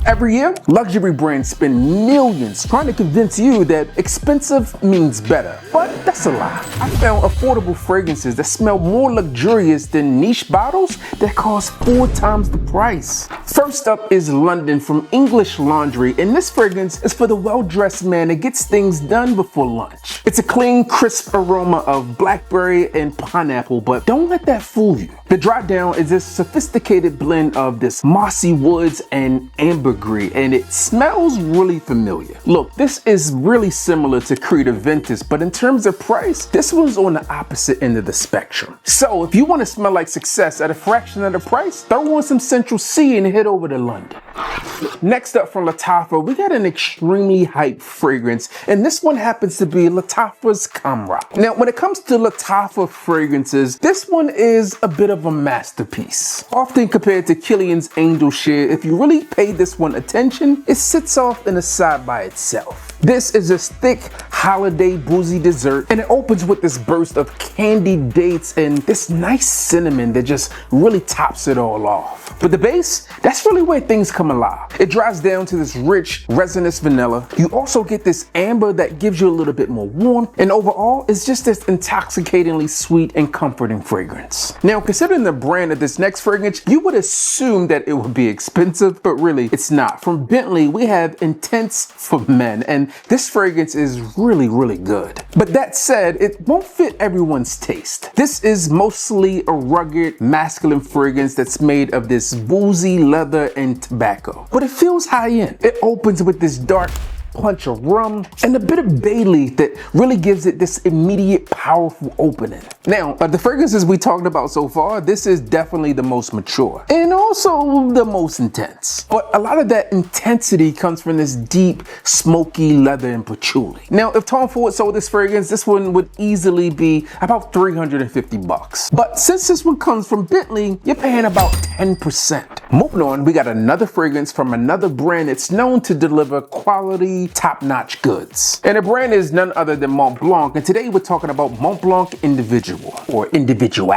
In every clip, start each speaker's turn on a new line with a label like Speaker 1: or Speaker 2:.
Speaker 1: Every year, luxury brands spend millions trying to convince you that expensive means better. But that's a lie. I found affordable fragrances that smell more luxurious than niche bottles that cost 4 times the price. First up is London from English Laundry, and this fragrance is for the well-dressed man that gets things done before lunch. It's a clean, crisp aroma of blackberry and pineapple, but don't let that fool you. The drop down is this sophisticated blend of this mossy woods and ambergris, and it smells really familiar. Look, this is really similar to Creed Aventus, but in terms of price, this one's on the opposite end of the spectrum. So if you want to smell like success at a fraction of the price, throw on some Central C and head over to London. Next up from Lattafa, we got an extremely hyped fragrance, and this one happens to be Lattafa's Khamrah. Now, when it comes to Lattafa fragrances, this one is a bit of a masterpiece. Often compared to Kilian's Angel Share, if you really pay this one attention, it sits off in a side by itself. This is a thick holiday boozy dessert, and it opens with this burst of candied dates and this nice cinnamon that just really tops it all off. But the base, that's really where things come alive. It drops down to this rich, resinous vanilla. You also get this amber that gives you a little bit more warmth, and overall, it's just this intoxicatingly sweet and comforting fragrance. Now, considering the brand of this next fragrance, you would assume that it would be expensive, but really, it's not. From Bentley, we have Intense for Men, and this fragrance is really good. But that said, it won't fit everyone's taste. This is mostly a rugged, masculine fragrance that's made of this boozy leather and tobacco. But it feels high-end. It opens with this dark punch of rum and a bit of bay leaf that really gives it this immediate powerful opening. Now, of the fragrances we talked about so far, this is definitely the most mature and also the most intense. But a lot of that intensity comes from this deep, smoky leather and patchouli. Now, if Tom Ford sold this fragrance, this one would easily be about $350. But since this one comes from Bentley, you're paying about 10%. Moving on, we got another fragrance from another brand that's known to deliver quality, top-notch goods. And the brand is none other than Montblanc, and today we're talking about Montblanc Individual, or Individual.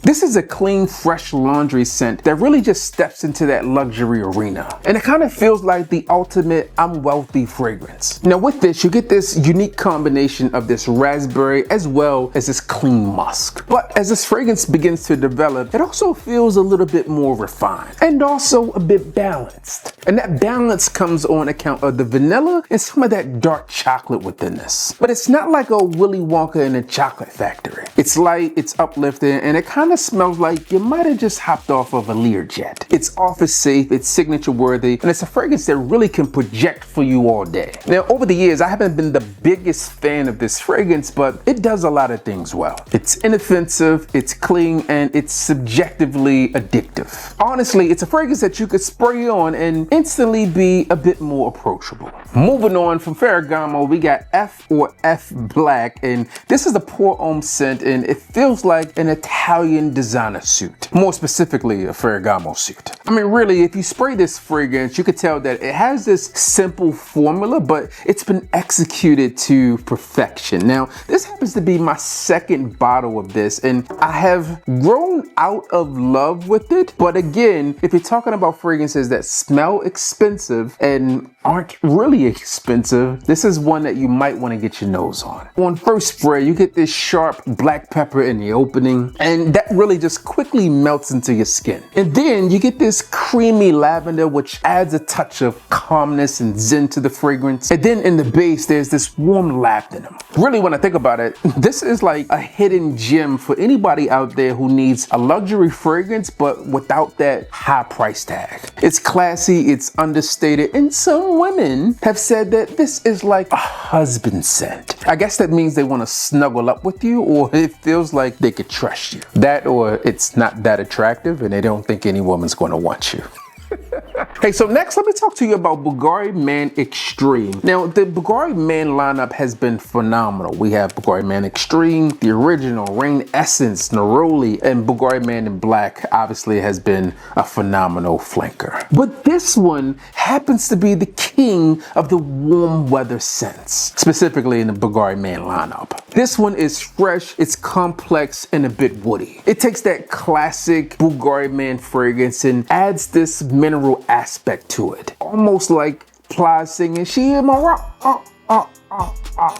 Speaker 1: This is a clean, fresh laundry scent that really just steps into that luxury arena. And it kind of feels like the ultimate I'm wealthy fragrance. Now with this, you get this unique combination of this raspberry as well as this clean musk. But as this fragrance begins to develop, it also feels a little bit more refined and also a bit balanced. And that balance comes on account of the vanilla and some of that dark chocolate within this. But it's not like a Willy Wonka in a chocolate factory. It's light, it's uplifting, and it kind of smells like you might have just hopped off of a Learjet. It's office safe, it's signature worthy, and it's a fragrance that really can project for you all day. Now, over the years, I haven't been the biggest fan of this fragrance, but it does a lot of things well. It's inoffensive, it's clean, and it's subjectively addictive. Honestly, it's a fragrance that you could spray on and instantly be a bit more approachable. Moving on from Ferragamo, we got F Black, and this is a pour homme scent, and it feels like an Italian designer suit, more specifically a Ferragamo suit. I mean, really, if you spray this fragrance, you could tell that it has this simple formula, but it's been executed to perfection. Now, this happens to be my second bottle of this, and I have grown out of love with it. But again, if you're talking about fragrances that smell expensive and aren't really expensive, this is one that you might want to get your nose on. On first spray, you get this sharp black pepper in the opening, and that really just quickly melts into your skin. And then you get this creamy lavender, which adds a touch of calmness and zen to the fragrance. And then in the base, there's this warm labdanum. Really, when I think about it, this is like a hidden gem for anybody out there who needs a luxury fragrance, but without that high price tag. It's classy, it's understated, and some women have said that this is like a husband scent. I guess that means they want to snuggle up with you, or it feels like they could trust you. That, or it's not that attractive and they don't think any woman's going to want you. Hey, so next let me talk to you about Bvlgari Man Extreme. Now, the Bvlgari Man lineup has been phenomenal. We have Bvlgari Man Extreme, the original, Rain Essence, Neroli, and Bvlgari Man in Black obviously has been a phenomenal flanker. But this one happens to be the king of the warm weather scents, specifically in the Bvlgari Man lineup. This one is fresh, it's complex, and a bit woody. It takes that classic Bvlgari Man fragrance and adds this mineral acid aspect to it. Almost like Plies singing, she in my rock.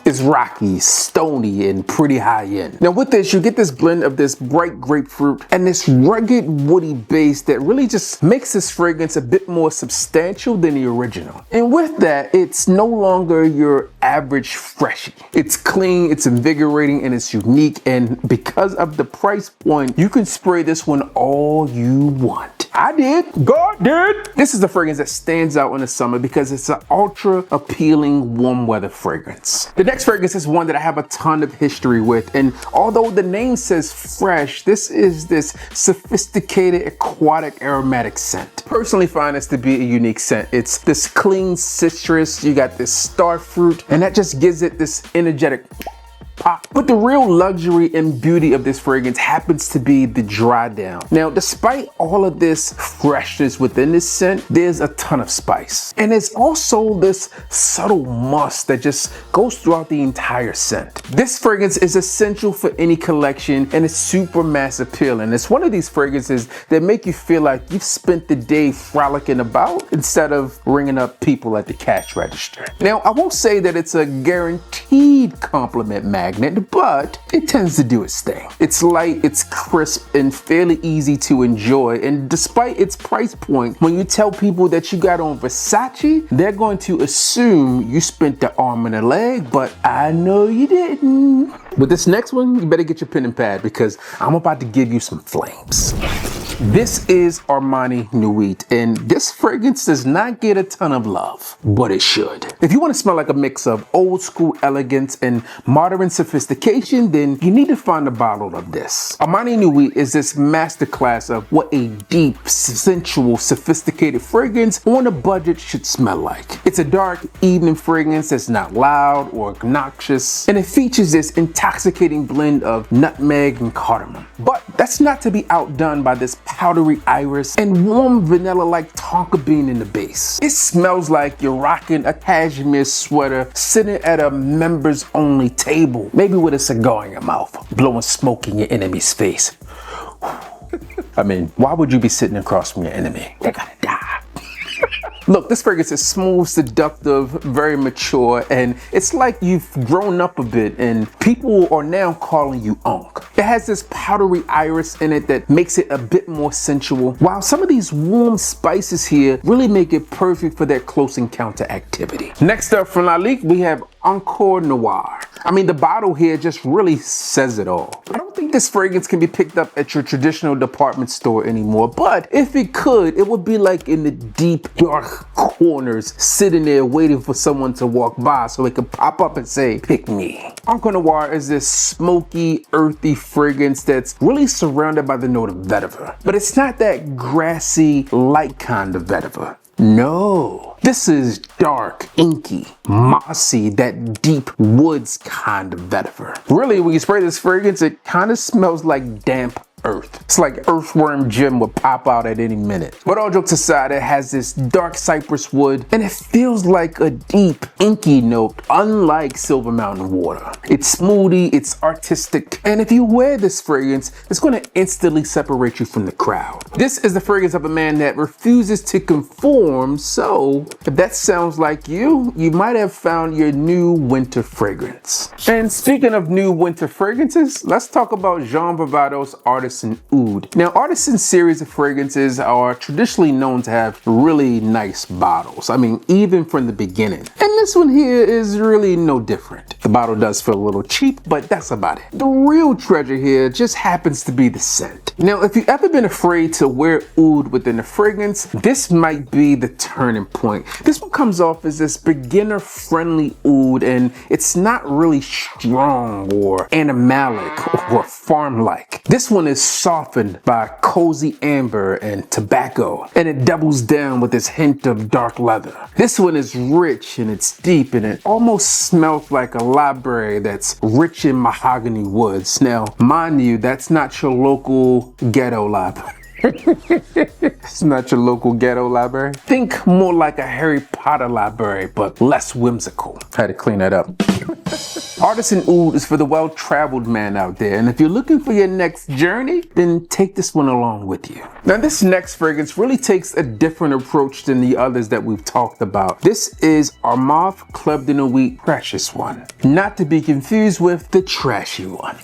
Speaker 1: It's rocky, stony, and pretty high end. Now with this, you get this blend of this bright grapefruit and this rugged woody base that really just makes this fragrance a bit more substantial than the original. And with that, it's no longer your average freshie. It's clean, it's invigorating, and it's unique. And because of the price point, you can spray this one all you want. I did. God did. This is the fragrance that stands out in the summer because it's an ultra appealing warm weather fragrance. The next fragrance is one that I have a ton of history with, and although the name says fresh, this is this sophisticated aquatic aromatic scent. Personally find this to be a unique scent. It's this clean citrus, you got this star fruit, and that just gives it this energetic pop. But the real luxury and beauty of this fragrance happens to be the dry down. Now, despite all of this freshness within this scent, there's a ton of spice. And there's also this subtle musk that just goes throughout the entire scent. This fragrance is essential for any collection and it's super mass appealing. It's one of these fragrances that make you feel like you've spent the day frolicking about instead of ringing up people at the cash register. Now, I won't say that it's a guaranteed compliment magnet, but it tends to do its thing. It's light, it's crisp, and fairly easy to enjoy. And despite its price point, when you tell people that you got on Versace, they're going to assume you spent the arm and a leg, but I know you didn't. With this next one, you better get your pen and pad because I'm about to give you some flames. This is Armani Nuit, and this fragrance does not get a ton of love, but it should. If you want to smell like a mix of old school elegance and modern sophistication, then you need to find a bottle of this. Armani Nuit is this masterclass of what a deep, sensual, sophisticated fragrance on a budget should smell like. It's a dark evening fragrance that's not loud or obnoxious, and it features this intoxicating blend of nutmeg and cardamom. But that's not to be outdone by this powdery iris and warm vanilla-like tonka bean in the base. It smells like you're rocking a cashmere sweater sitting at a members only table, maybe with a cigar in your mouth, blowing smoke in your enemy's face. I mean, why would you be sitting across from your enemy? They gotta die. Look, this fragrance is smooth, seductive, very mature, and it's like you've grown up a bit and people are now calling you Encre. It has this powdery iris in it that makes it a bit more sensual, while some of these warm spices here really make it perfect for that close encounter activity. Next up from Lalique, we have Encre Noire. I mean, the bottle here just really says it all. I don't think this fragrance can be picked up at your traditional department store anymore, but if it could, it would be like in the deep, dark corners, sitting there waiting for someone to walk by so it could pop up and say, pick me. Encre Noire is this smoky, earthy fragrance that's really surrounded by the note of vetiver. But it's not that grassy, light kind of vetiver. No, this is dark, inky, mossy, that deep woods kind of vetiver. Really, when you spray this fragrance, it kind of smells like damp earth. It's like Earthworm Jim would pop out at any minute. But all jokes aside, it has this dark cypress wood and it feels like a deep, inky note, unlike Silver Mountain water. It's smoothie, it's artistic, and if you wear this fragrance, it's going to instantly separate you from the crowd. This is the fragrance of a man that refuses to conform, so if that sounds like you might have found your new winter fragrance. And speaking of new winter fragrances, let's talk about Jean Varvatos Artisan Oud. Now, Artisan series of fragrances are traditionally known to have really nice bottles. I mean, even from the beginning. And this one here is really no different. The bottle does feel a little cheap, but that's about it. The real treasure here just happens to be the scent. Now, if you've ever been afraid to wear oud within a fragrance, this might be the turning point. This one comes off as this beginner-friendly oud, and it's not really strong or animalic or farm-like. This one is softened by cozy amber and tobacco, and it doubles down with this hint of dark leather. This one is rich and it's deep, and it almost smells like a library that's rich in mahogany woods. Now, mind you, that's not your local ghetto library. It's not your local ghetto library. Think more like a Harry Potter library, but less whimsical. Had to clean that up. Artisan Oud is for the well-traveled man out there, and if you're looking for your next journey, then take this one along with you. Now this next fragrance really takes a different approach than the others that we've talked about. This is Armaf Club de Nuit Precious one, not to be confused with the trashy one.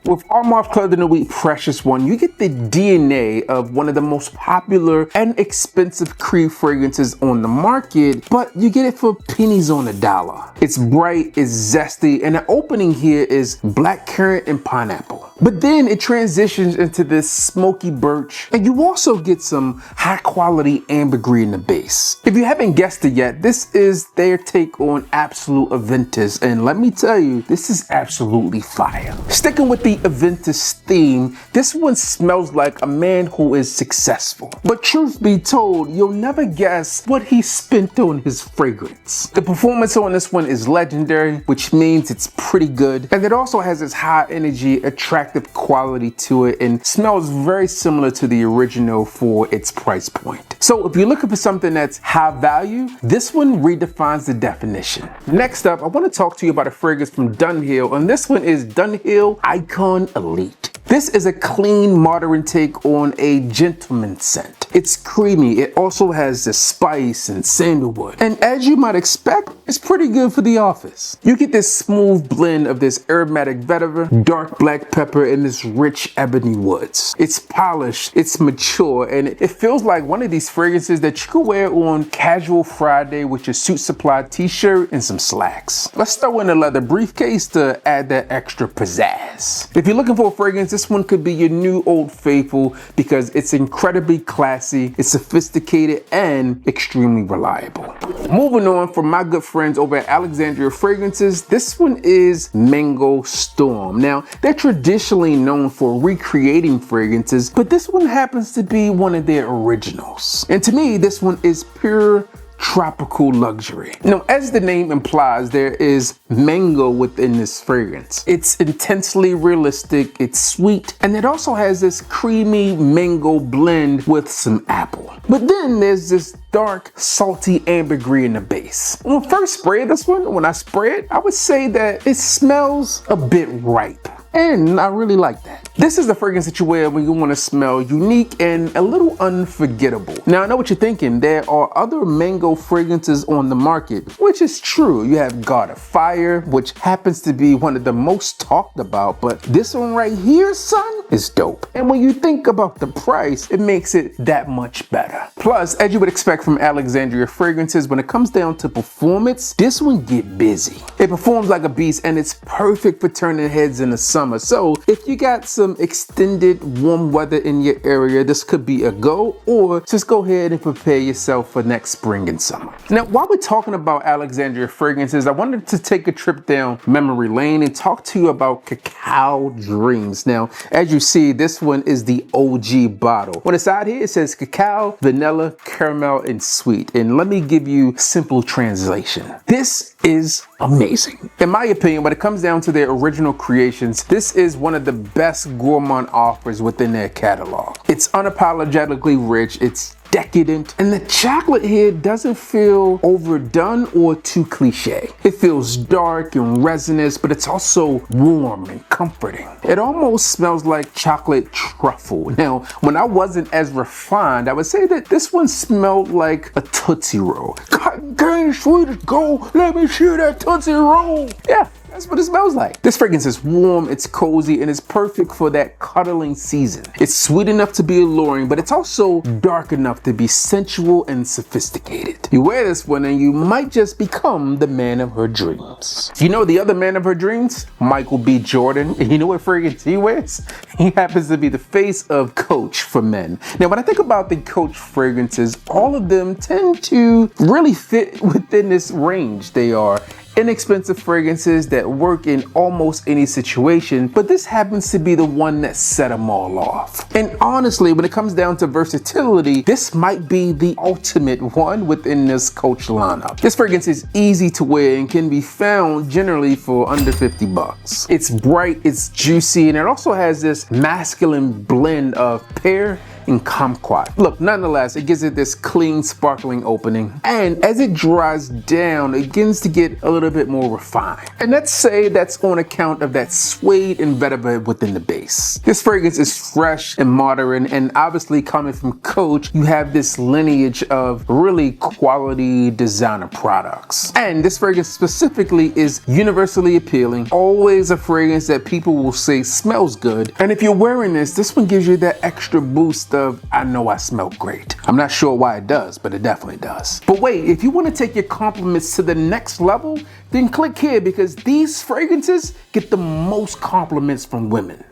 Speaker 1: With Armaf Club de Nuit Precious one, you get the DNA of one of the most popular and expensive cream fragrances on the market, but you get it for pennies on the dollar. It's bright, it's zesty, and the opening here is blackcurrant and pineapple. But then it transitions into this smoky birch, and you also get some high quality ambergris in the base. If you haven't guessed it yet, this is their take on Absolute Aventus, and let me tell you, this is absolutely fire. Sticking with the Aventus theme, this one smells like a man who is successful. But truth be told, you'll never guess what he spent on his fragrance. The performance on this one is legendary, which means it's pretty good, and it also has this high energy, attractive quality to it and smells very similar to the original for its price point. So if you're looking for something that's high value, this one redefines the definition. Next up, I want to talk to you about a fragrance from Dunhill, and this one is Dunhill Icon Elite. This is a clean, modern take on a gentleman's scent. It's creamy. It also has the spice and sandalwood. And as you might expect, it's pretty good for the office. You get this smooth blend of this aromatic vetiver, dark black pepper, and this rich ebony woods. It's polished, it's mature, and it feels like one of these fragrances that you could wear on casual Friday with your Suit Supply t-shirt and some slacks. Let's throw in a leather briefcase to add that extra pizzazz. If you're looking for a fragrance, this one could be your new old faithful because it's incredibly classy, it's sophisticated, and extremely reliable. Moving on, from my good friends over at Alexandria Fragrances, this one is Mango Storm. Now, they're traditionally known for recreating fragrances, but this one happens to be one of their originals. And to me, this one is pure tropical luxury. Now, as the name implies, there is mango within this fragrance. It's intensely realistic, it's sweet, and it also has this creamy mango blend with some apple. But then there's this dark, salty ambergris in the base. When I first sprayed this one, I would say that it smells a bit ripe. And I really like that. This is the fragrance that you wear when you want to smell unique and a little unforgettable. Now, I know what you're thinking. There are other mango fragrances on the market, which is true. You have God of Fire, which happens to be one of the most talked about, but this one right here, son, is dope. And when you think about the price, it makes it that much better. Plus, as you would expect from Alexandria Fragrances, when it comes down to performance, this one get busy. It performs like a beast, and it's perfect for turning heads in the summer. So if you got some extended warm weather in your area, this could be a go, or just go ahead and prepare yourself for next spring and summer. Now, while we're talking about Alexandria Fragrances, I wanted to take a trip down memory lane and talk to you about Cacao Dreams. Now, as you see, this one is the OG bottle. On the side here, it says cacao, vanilla, caramel, and sweet. And let me give you simple translation. This is amazing. In my opinion, when it comes down to their original creations, this is one of the best gourmand offers within their catalog. It's unapologetically rich, it's decadent, and the chocolate here doesn't feel overdone or too cliche. It feels dark and resinous, but it's also warm and comforting. It almost smells like chocolate truffle. Now, when I wasn't as refined, I would say that this one smelled like a Tootsie Roll. God dang, sweet as gold, let me see that Tootsie Roll. Yeah. That's what it smells like. This fragrance is warm, it's cozy, and it's perfect for that cuddling season. It's sweet enough to be alluring, but it's also dark enough to be sensual and sophisticated. You wear this one and you might just become the man of her dreams. You know the other man of her dreams? Michael B. Jordan. And you know what fragrance he wears? He happens to be the face of Coach for men. Now, when I think about the Coach fragrances, all of them tend to really fit within this range. They are inexpensive fragrances that work in almost any situation, but this happens to be the one that set them all off. And honestly, when it comes down to versatility, this might be the ultimate one within this Coach lineup. This fragrance is easy to wear and can be found generally for under 50 bucks. It's bright, it's juicy, and it also has this masculine blend of pear and kumquat. Look, nonetheless, it gives it this clean, sparkling opening. And as it dries down, it begins to get a little bit more refined. And let's say that's on account of that suede and vetiver within the base. This fragrance is fresh and modern, and obviously coming from Coach, you have this lineage of really quality designer products. And this fragrance specifically is universally appealing, always a fragrance that people will say smells good. And if you're wearing this one gives you that extra boost of, I know I smell great. I'm not sure why it does, but it definitely does. But wait, if you want to take your compliments to the next level, then click here, because these fragrances get the most compliments from women.